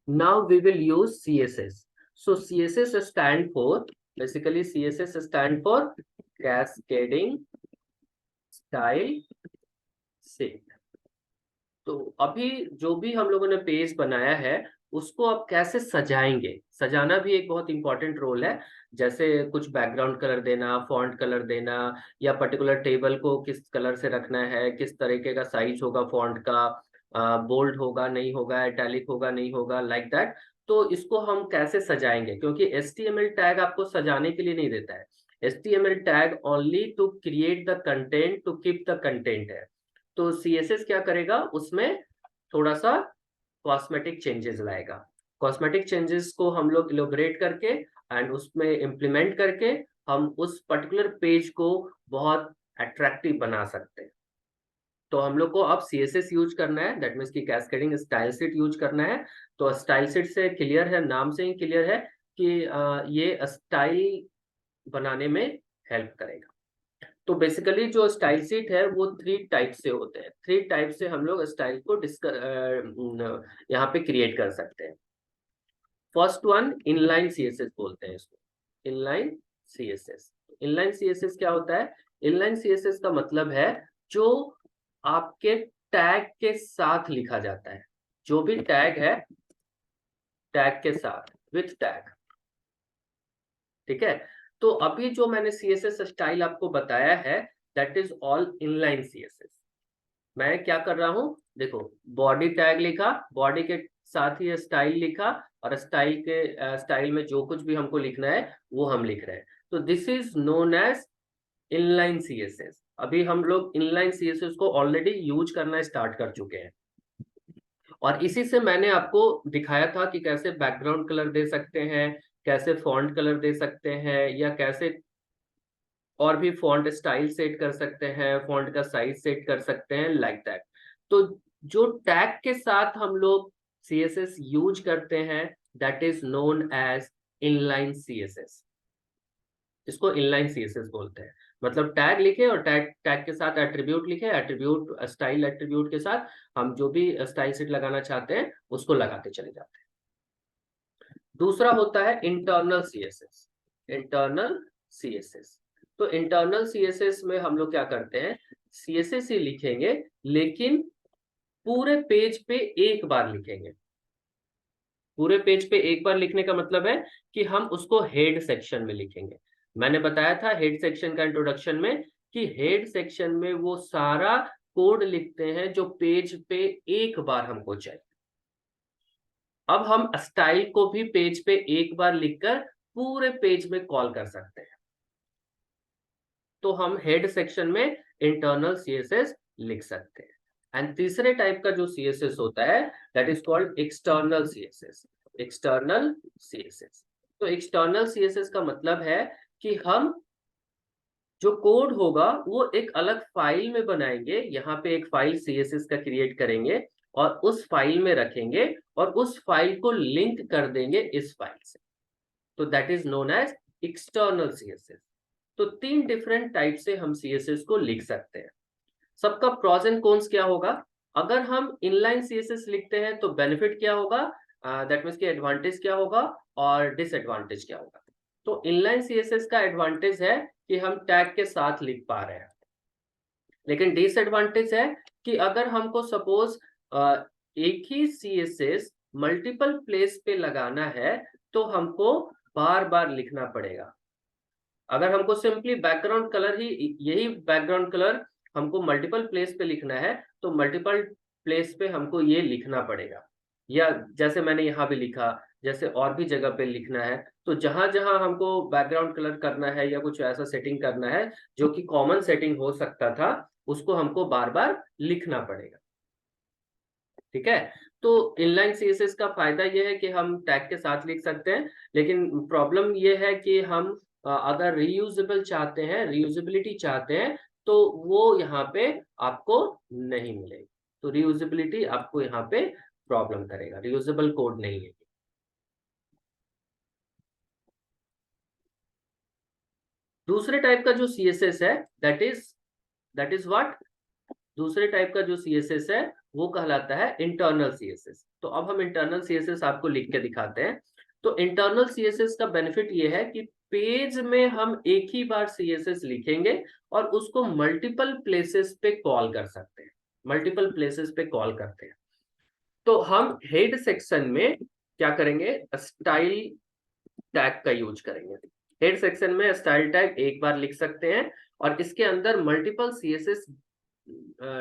now we will use CSS. So CSS stand for, basically CSS stand for cascading style sheet. तो अभी जो भी हम लोगों ने पेज बनाया है उसको आप कैसे सजाएंगे, सजाना भी एक बहुत इंपॉर्टेंट रोल है। जैसे कुछ बैकग्राउंड कलर देना, फॉन्ट कलर देना, या पर्टिकुलर टेबल को किस कलर से रखना है, किस तरीके का साइज होगा फॉन्ट का, बोल्ड होगा नहीं होगा, इटैलिक होगा नहीं होगा, लाइक दैट। तो इसको हम कैसे सजाएंगे, क्योंकि HTML टैग आपको सजाने के लिए नहीं देता है। HTML tag only to create the content, to keep the content है। तो CSS क्या करेगा, उसमें थोड़ा सा कॉस्मेटिक चेंजेस लाएगा। कॉस्मेटिक चेंजेस को हम लोग इलोबरेट करके एंड उसमें इम्प्लीमेंट करके हम उस पर्टिकुलर पेज को बहुत अट्रैक्टिव बना सकते हैं। तो हम लोग को अब CSS यूज करना है, दैट मीन्स की कैस्केडिंग स्टाइल शीट यूज करना है। तो स्टाइल शीट से क्लियर है, नाम से ही क्लियर है कि ये स्टाइल बनाने में हेल्प करेगा। तो बेसिकली जो स्टाइल शीट है वो 3 टाइप से होते हैं। 3 टाइप से हम लोग स्टाइल को यहाँ पे क्रिएट कर सकते हैं। फर्स्ट वन इनलाइन CSS बोलते हैं इसको, इनलाइन CSS। इनलाइन CSS क्या होता है? इनलाइन CSS का मतलब है जो आपके टैग के साथ लिखा जाता है। जो भी टैग है, टैग के साथ, विथ टैग, ठीक है। तो अभी जो मैंने CSS स्टाइल आपको बताया है, that is all inline CSS। मैं क्या कर रहा हूं, देखो, बॉडी टैग लिखा, बॉडी के साथ ही स्टाइल लिखा, और स्टाइल में जो कुछ भी हमको लिखना है वो हम लिख रहे हैं। तो this is known as inline CSS। अभी हम लोग इनलाइन CSS को ऑलरेडी यूज करना स्टार्ट कर चुके हैं, और इसी से मैंने आपको दिखाया था कि कैसे बैकग्राउंड कलर दे सकते हैं, कैसे फॉन्ट कलर दे सकते हैं, या कैसे और भी फॉन्ट स्टाइल सेट कर सकते हैं, फॉन्ट का साइज सेट कर सकते हैं, लाइक दैट। तो जो टैग के साथ हम लोग CSS यूज करते हैं, that is known as inline CSS। इसको इनलाइन CSS बोलते हैं। मतलब टैग लिखे और टैग टैग के साथ एट्रीब्यूट लिखे, एट्रीब्यूट स्टाइल एट्रीब्यूट के साथ हम जो भी स्टाइल सेट लगाना चाहते हैं उसको लगाते चले जाते हैं। दूसरा होता है इंटरनल CSS। इंटरनल CSS, तो इंटरनल CSS में हम लोग क्या करते हैं, CSS ही लिखेंगे, लेकिन पूरे पेज पे एक बार लिखेंगे। पूरे पेज पे एक बार लिखने का मतलब है कि हम उसको हेड सेक्शन में लिखेंगे। मैंने बताया था हेड सेक्शन का इंट्रोडक्शन में कि हेड सेक्शन में वो सारा कोड लिखते हैं जो पेज पे एक बार हमको चाहिए। अब हम स्टाइल को भी पेज पे एक बार लिखकर पूरे पेज में कॉल कर सकते हैं। तो हम हेड सेक्शन में इंटरनल CSS लिख सकते हैं। एंड तीसरे टाइप का जो CSS होता है, that is called external CSS। External CSS, तो एक्सटर्नल CSS का मतलब है कि हम जो कोड होगा वो एक अलग फाइल में बनाएंगे। यहाँ पे एक फाइल CSS का क्रिएट करेंगे और उस फाइल में रखेंगे, और उस फाइल को लिंक कर देंगे इस फाइल से। तो that is known as external CSS। तो 3 डिफरेंट टाइप से हम CSS को लिख सकते हैं। सबका प्रॉस एंड कॉन्स क्या होगा? अगर हम इनलाइन CSS लिखते हैं तो बेनिफिट क्या होगा, दैट मीन्स की एडवांटेज क्या होगा और डिसएडवांटेज क्या होगा। तो इनलाइन CSS का एडवांटेज है कि हम टैग के साथ लिख पा रहे हैं, लेकिन डिसएडवांटेज है कि अगर हमको सपोज एक ही CSS मल्टीपल प्लेस पे लगाना है तो हमको बार बार लिखना पड़ेगा। अगर हमको सिंपली बैकग्राउंड कलर ही, यही बैकग्राउंड कलर हमको मल्टीपल प्लेस पे लिखना है तो मल्टीपल प्लेस पे हमको ये लिखना पड़ेगा। या जैसे मैंने यहाँ भी लिखा, जैसे और भी जगह पे लिखना है, तो जहां जहां हमको बैकग्राउंड कलर करना है या कुछ ऐसा सेटिंग करना है जो कि कॉमन सेटिंग हो सकता था, उसको हमको बार बार लिखना पड़ेगा। ठीक है। तो इनलाइन CSS का फायदा यह है कि हम टैग के साथ लिख सकते हैं, लेकिन प्रॉब्लम यह है कि हम अगर रीयूजेबल चाहते हैं, रीयूजेबिलिटी चाहते हैं, तो वो यहाँ पे आपको नहीं मिलेगी। तो रीयूजेबिलिटी आपको यहाँ पे प्रॉब्लम करेगा, रीयूजेबल कोड नहीं है। दूसरे टाइप का जो CSS है, दैट इज व्हाट, दूसरे टाइप का जो CSS है वो कहलाता है इंटरनल सीएसएस। तो अब हम इंटरनल सीएसएस आपको लिख के दिखाते हैं। तो इंटरनल सीएसएस का बेनिफिट ये है कि पेज में हम एक ही बार सीएसएस लिखेंगे और उसको मल्टीपल प्लेसेस पे कॉल कर सकते हैं, मल्टीपल प्लेसेस पे कॉल करते हैं। तो हम हेड सेक्शन में क्या करेंगे, स्टाइल टैग का यूज करेंगे। हेड सेक्शन में स्टाइल टैग एक बार लिख सकते हैं और इसके अंदर मल्टीपल सीएसएस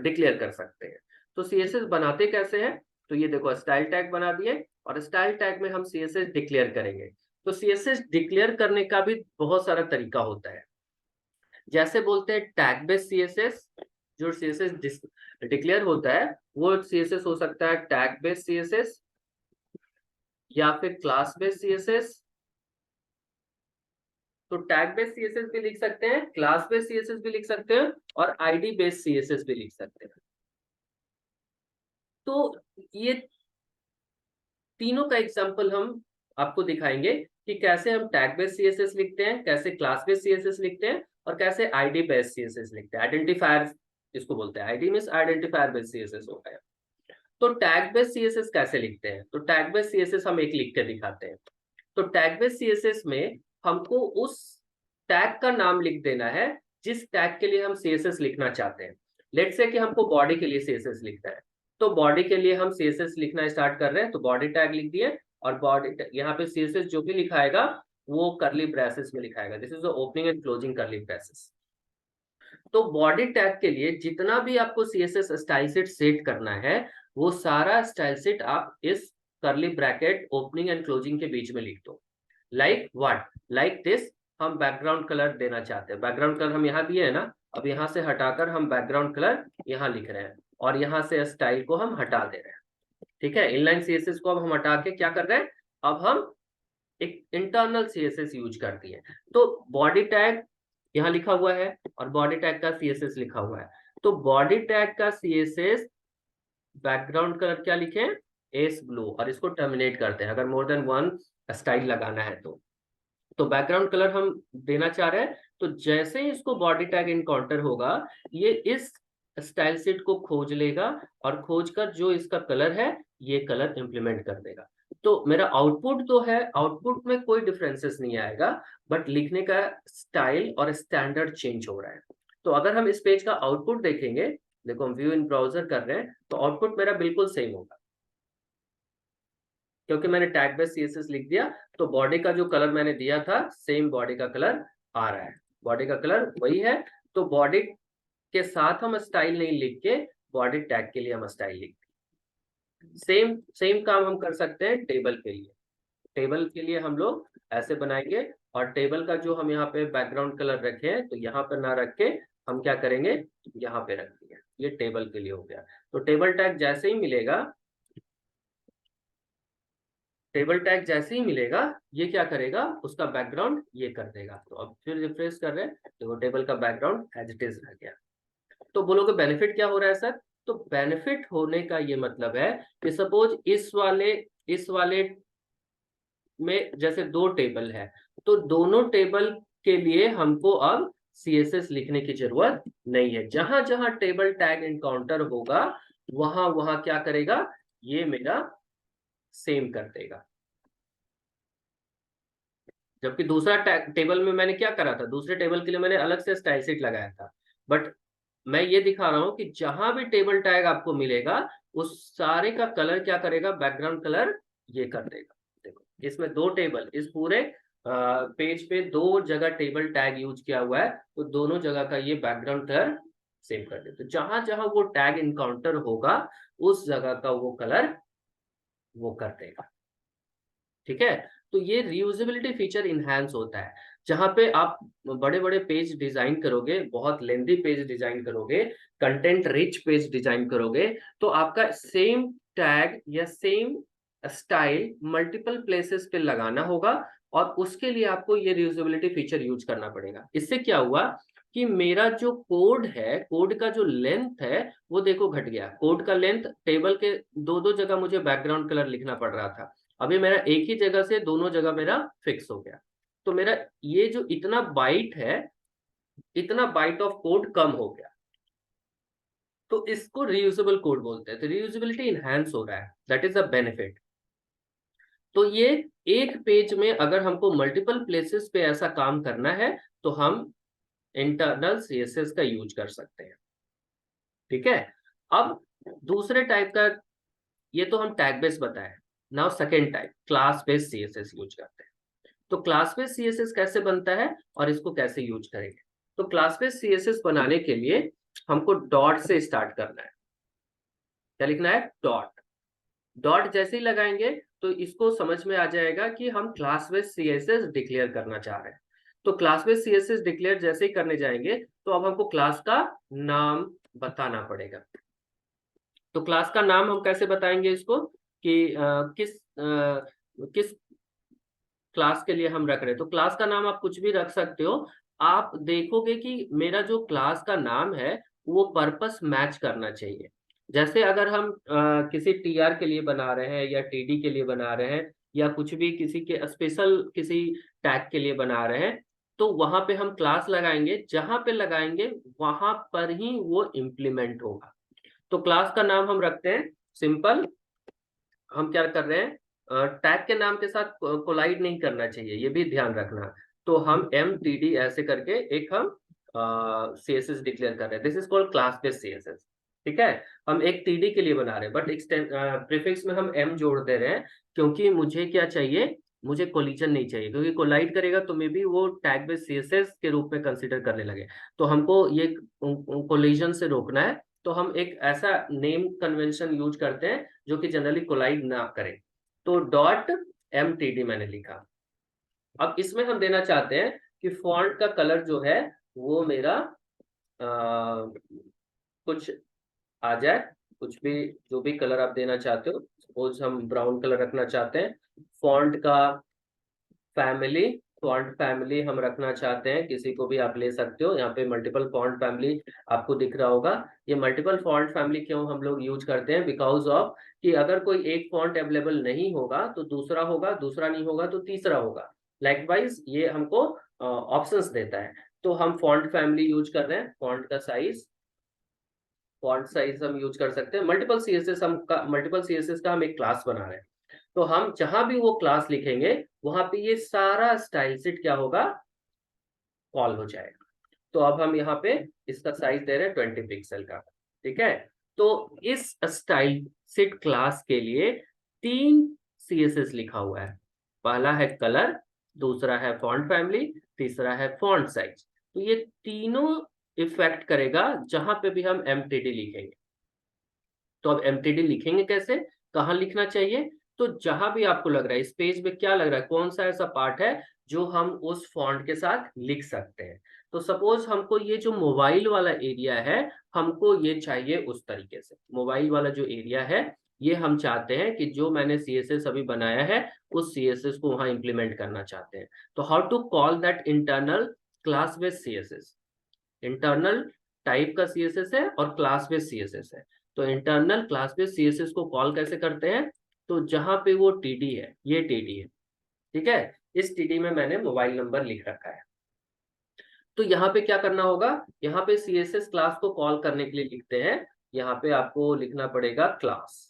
डिक्लेयर कर सकते हैं। तो सीएसएस बनाते कैसे हैं, तो ये देखो स्टाइल टैग बना दिए और स्टाइल टैग में हम सीएसएस डिक्लेयर करेंगे। तो सीएसएस डिक्लेयर करने का भी बहुत सारा तरीका होता है। जैसे बोलते हैं टैग बेस्ड सीएसएस, जो सीएसएस डिक्लेयर होता है वो सीएसएस हो सकता है टैग बेस्ड सीएसएस या फिर क्लास बेस्ड सीएसएस। तो टैग बेस्ड सीएसएस भी लिख सकते हैं, क्लास बेस्ड सीएसएस भी लिख सकते हैं और आईडी बेस्ड सीएसएस भी लिख सकते हैं। तो ये तीनों का एग्जांपल हम आपको दिखाएंगे कि कैसे हम टैग बेस्ड सीएसएस लिखते हैं, कैसे क्लास बेस्ड सीएसएस लिखते हैं और कैसे आईडी बेस्ड सीएसएस लिखते हैं। आइडेंटिफायर इसको बोलते हैं, ID means identifier based CSS होता है। तो टैग बेस्ड सीएसएस कैसे लिखते हैं, तो टैग बेस्ड सीएसएस हम एक लिख के दिखाते हैं। तो टैग बेस्ड सीएसएस में हमको उस टैग का नाम लिख देना है जिस टैग के लिए हम सीएसएस लिखना चाहते हैं। लेट्स से कि हमको बॉडी के लिए सीएसएस लिखना है, तो बॉडी के लिए हम सीएसएस लिखना स्टार्ट कर रहे हैं, तो बॉडी टैग लिख दिए और बॉडी यहाँ पे सीएसएस जो भी लिखाएगा वो करली ब्रेसेस में लिखाएगा। This is the opening and closing curly braces. तो बॉडी टैग के लिए जितना भी आपको सीएसएस स्टाइल सेट सेट करना है वो सारा स्टाइल सेट आप इस करली ब्रैकेट ओपनिंग एंड क्लोजिंग के बीच में लिख दो। Like what, like this. हम बैकग्राउंड कलर देना चाहते हैं, बैकग्राउंड कलर हम यहाँ दिए है ना, अब यहाँ से हटाकर हम बैकग्राउंड कलर यहाँ लिख रहे हैं और यहाँ से स्टाइल को हम हटा दे रहे हैं। ठीक है, इनलाइन सीएसएस को अब हम हटा के क्या कर रहे हैं, अब हम एक इंटरनल सीएसएस यूज करती है। तो बॉडी टैग यहाँ लिखा हुआ है और बॉडी टैग का सीएसएस लिखा हुआ है। तो बॉडी टैग का सीएसएस बैकग्राउंड कलर क्या लिखे, एस ब्लू, और इसको टर्मिनेट करते हैं अगर मोर देन वन स्टाइल लगाना है तो बैकग्राउंड कलर हम देना चाह रहे हैं। तो जैसे ही इसको बॉडी टैग इनकाउंटर होगा ये इस स्टाइल सेट को खोज लेगा और खोजकर जो इसका कलर है ये कलर इंप्लीमेंट कर देगा। तो मेरा आउटपुट तो है, आउटपुट में कोई डिफरेंसेस नहीं आएगा, बट लिखने का स्टाइल और स्टैंडर्ड चेंज हो रहा है। तो अगर हम इस पेज का आउटपुट देखेंगे, देखो हम व्यू इन ब्राउजर कर रहे हैं, तो आउटपुट मेरा बिल्कुल सेम होगा क्योंकि मैंने टैग बेस्ड सीएसएस लिख दिया। तो बॉडी का जो कलर मैंने दिया था सेम बॉडी का कलर आ रहा है, बॉडी का कलर वही है। तो बॉडी के साथ हम स्टाइल नहीं लिख के बॉडी टैग के लिए हम स्टाइल लिखते हैं। सेम काम हम कर सकते हैं टेबल के लिए। टेबल के लिए हम लोग ऐसे बनाएंगे और टेबल का जो हम यहाँ पे बैकग्राउंड कलर रखे हैं तो यहाँ पर ना रख के हम क्या करेंगे, यहाँ पे रख दिए। ये टेबल के लिए हो गया। तो टेबल टैग जैसे ही मिलेगा, टेबल टैग जैसे ही मिलेगा ये क्या करेगा, उसका बैकग्राउंड ये कर देगा। तो अब फिर रिफ्रेश कर रहे हैं, देखो टेबल का बैकग्राउंड एज इट इज रह गया। तो बोलोगे बेनिफिट क्या हो रहा है सर, तो बेनिफिट होने का ये मतलब है कि सपोज इस वाले में जैसे दो टेबल है तो दोनों टेबल के लिए हमको अब सीएसएस लिखने की जरूरत नहीं है। जहां जहां टेबल टैग एनकाउंटर होगा वहां वहां क्या करेगा, ये मेरा सेम कर देगा। जबकि दूसरा टेबल में मैंने क्या करा था, दूसरे टेबल के लिए मैंने अलग से स्टाइल शीट लगाया था, बट मैं ये दिखा रहा हूं कि जहां भी टेबल टैग आपको मिलेगा उस सारे का कलर क्या करेगा, बैकग्राउंड कलर ये कर देगा। देखो इसमें दो टेबल, इस पूरे पेज पे दो जगह टेबल टैग यूज किया हुआ है तो दोनों जगह का ये बैकग्राउंड कलर सेम कर देते। तो जहां जहां वो टैग इनकाउंटर होगा उस जगह का वो कलर वो कर देगा। ठीक है, तो ये रीयूजेबिलिटी फीचर इनहैंस होता है। जहां पे आप बड़े बड़े पेज डिजाइन करोगे, बहुत लेंथी पेज डिजाइन करोगे, कंटेंट रिच पेज डिजाइन करोगे, तो आपका सेम टैग या सेम स्टाइल मल्टीपल प्लेसेस पे लगाना होगा और उसके लिए आपको ये रीयूजेबिलिटी फीचर यूज करना पड़ेगा। इससे क्या हुआ कि मेरा जो कोड है, कोड का जो लेंथ है वो देखो घट गया। कोड का लेंथ टेबल के दो दो जगह मुझे बैकग्राउंड कलर लिखना पड़ रहा था, अभी मेरा एक ही जगह से दोनों जगह मेरा फिक्स हो गया। तो मेरा ये जो इतना बाइट है, इतना बाइट ऑफ कोड कम हो गया। तो इसको रीयूजेबल कोड बोलते हैं। तो रीयूजेबिलिटी इनहैंस हो रहा है, दैट इज अ बेनिफिट। तो ये एक पेज में अगर हमको मल्टीपल प्लेसेस पे ऐसा काम करना है तो हम इंटरनल सीएसएस का यूज कर सकते हैं। ठीक है। अब दूसरे टाइप का, ये तो हम टैग बेस बताए। Now second type, class based CSS use करते हैं। तो क्लास बेस्ड सीएसएस कैसे बनता है और इसको कैसे यूज करेंगे? तो क्लास बेस्ड सीएसएस बनाने के लिए हमको डॉट से स्टार्ट करना है। क्या लिखना है? डॉट। डॉट जैसे ही लगाएंगे तो इसको समझ में आ जाएगा कि हम क्लास बेस्ड सीएसएस डिक्लेयर करना चाह रहे हैं। तो क्लास बेस्ड सीएसएस डिक्लेयर जैसे ही करने जाएंगे तो अब हमको क्लास का नाम बताना पड़ेगा। तो क्लास का नाम हम कैसे बताएंगे इसको कि किस क्लास के लिए हम रख रहे हैं? तो क्लास का नाम आप कुछ भी रख सकते हो। आप देखोगे कि मेरा जो क्लास का नाम है वो पर्पस मैच करना चाहिए। जैसे अगर हम किसी टीआर के लिए बना रहे हैं या टीडी के लिए बना रहे हैं या कुछ भी किसी के स्पेशल किसी टैग के लिए बना रहे हैं, तो वहां पे हम क्लास लगाएंगे, जहां पे लगाएंगे वहां पर ही वो इम्प्लीमेंट होगा। तो क्लास का नाम हम रखते हैं सिंपल। हम क्या कर रहे हैं, टैग के नाम के साथ कोलाइड नहीं करना चाहिए, ये भी ध्यान रखना। तो हम एम टी डी ऐसे करके एक हम सी एस एस डिक्लेयर कर रहे हैं, this is called class based C S S. ठीक है। हम एक टीडी के लिए बना रहे हैं बट प्रीफिक्स में हम एम जोड़ दे रहे हैं, क्योंकि मुझे क्या चाहिए, मुझे कोलिजन नहीं चाहिए, क्योंकि कोलाइड करेगा तो मे बी वो टैग बेस्ड सीएसएस के रूप में कंसीडर करने लगे। तो हमको ये कोलिजन से रोकना है। तो हम एक ऐसा नेम कन्वेंशन यूज करते हैं जो कि जनरली कोलाइड ना करे। तो डॉट एम टी डी मैंने लिखा। अब इसमें हम देना चाहते हैं कि फॉन्ट का कलर जो है वो मेरा कुछ आ जाए, कुछ भी, जो भी कलर आप देना चाहते हो। सपोज हम ब्राउन कलर रखना चाहते हैं। फॉन्ट का फैमिली, फॉन्ट फैमिली हम रखना चाहते हैं, किसी को भी आप ले सकते हो। यहाँ पे मल्टीपल फॉन्ट फैमिली आपको दिख रहा होगा। ये मल्टीपल फॉन्ट फैमिली क्यों हम लोग यूज करते हैं? बिकॉज ऑफ कि अगर कोई एक फॉन्ट अवेलेबल नहीं होगा तो दूसरा होगा, दूसरा नहीं होगा तो तीसरा होगा। लाइकवाइज ये हमको ऑप्शंस देता है। तो हम फॉन्ट फैमिली यूज कर रहे हैं। फॉन्ट साइज हम यूज कर सकते हैं। मल्टीपल सीएसएस का हम एक क्लास बना रहे हैं। तो हम जहां भी वो क्लास लिखेंगे वहां पे ये सारा स्टाइल सेट क्या होगा, कॉल हो जाएगा। तो अब हम यहाँ पे इसका साइज दे रहे हैं 20 पिक्सल का। ठीक है। तो इस स्टाइल सेट क्लास के लिए 3 सीएसएस लिखा हुआ है। पहला है कलर, दूसरा है फॉन्ट फैमिली, तीसरा है फॉन्ट साइज। तो ये तीनों इफेक्ट करेगा जहां पे भी हम एमटीडी लिखेंगे। तो अब एमटीडी लिखेंगे कैसे, कहाँ लिखना चाहिए? तो जहां भी आपको लग रहा है इस पेज में क्या लग रहा है, कौन सा ऐसा पार्ट है जो हम उस फॉन्ट के साथ लिख सकते हैं। तो सपोज हमको ये जो मोबाइल वाला एरिया है, हमको ये चाहिए उस तरीके से। मोबाइल वाला जो एरिया है ये हम चाहते हैं कि जो मैंने सीएसएस अभी बनाया है उस सीएसएस को वहां इंप्लीमेंट करना चाहते हैं। तो how to call that internal class based CSS. Internal type का सीएसएस है और क्लास बेस्ड सीएसएस है। तो इंटरनल क्लास बेस्ड सीएसएस को कॉल कैसे करते हैं? तो जहां पे वो टीडी है, ये टीडी है। ठीक है। इस टीडी में मैंने मोबाइल नंबर लिख रखा है। तो यहाँ पे क्या करना होगा, यहाँ पे सीएसएस क्लास को कॉल करने के लिए लिखते हैं, यहाँ पे आपको लिखना पड़ेगा क्लास।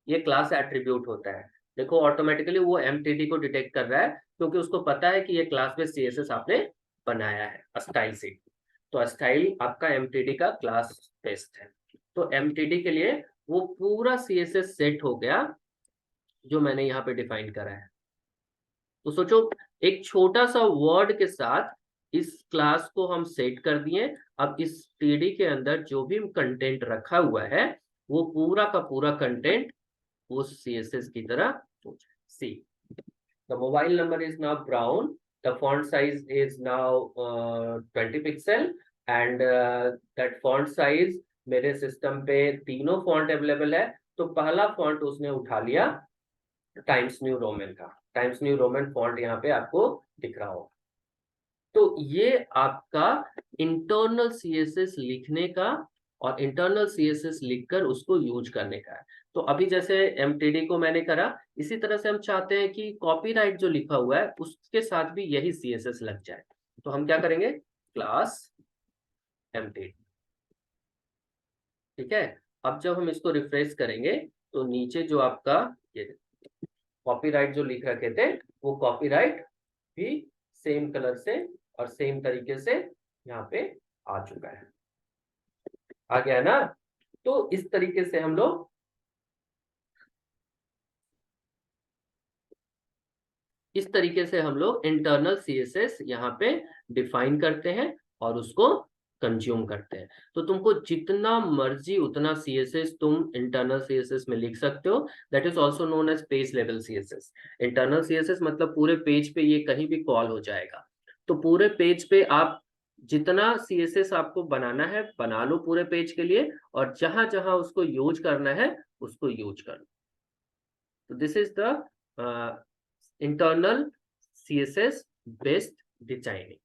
ये क्लास एट्रीब्यूट होता है। देखो ऑटोमेटिकली वो एमटीडी को डिटेक्ट कर रहा है, क्योंकि उसको पता है कि ये क्लास बेस्ड सीएसएस आपने बनाया है स्टाइल से। तो स्टाइल आपका एमटीडी का क्लास बेस्ड है। तो एमटीडी के लिए वो पूरा सीएसएस सेट हो गया जो मैंने यहाँ पे डिफाइन करा है। तो सोचो, एक छोटा सा वर्ड के साथ इस क्लास को हम सेट कर दिए। अब इस टीडी के अंदर जो भी कंटेंट रखा हुआ है वो पूरा का पूरा कंटेंट उस CSS की तरह हो जाए। See, the mobile number is now brown, the font size is now 20 pixel and that font size, मेरे सिस्टम पे तीनों फॉन्ट अवेलेबल है। तो पहला फॉन्ट उसने उठा लिया टाइम्स न्यू रोमन का। टाइम्स न्यू रोमन फॉन्ट यहाँ पे आपको दिख रहा होगा। तो ये आपका इंटरनल सीएसएस लिखने का और इंटरनल सीएसएस लिखकर उसको यूज करने का है। तो अभी जैसे एमटीडी को मैंने करा, इसी तरह से हम चाहते हैं कि कॉपीराइट जो लिखा हुआ है उसके साथ भी यही सीएसएस लग जाए। तो हम क्या करेंगे, क्लास एमटीडी। ठीक है। अब जब हम इसको रिफ्रेश करेंगे तो नीचे जो आपका ये कॉपीराइट जो लिख रखे थे वो कॉपीराइट भी सेम कलर से और सेम तरीके से यहाँ पे आ चुका है, आ गया ना। तो इस तरीके से हम लोग इंटरनल सीएसएस यहाँ पे डिफाइन करते हैं और उसको कंज्यूम करते हैं। तो तुमको जितना मर्जी उतना सीएसएस तुम इंटरनल सीएसएस में लिख सकते हो। That is also known as page level CSS. Internal CSS मतलब पूरे पेज पे ये कहीं भी कॉल हो जाएगा। तो पूरे पेज पे आप जितना सीएसएस आपको बनाना है बना लो पूरे पेज के लिए, और जहां जहां उसको यूज करना है उसको यूज कर लो। तो this is the internal CSS based designing.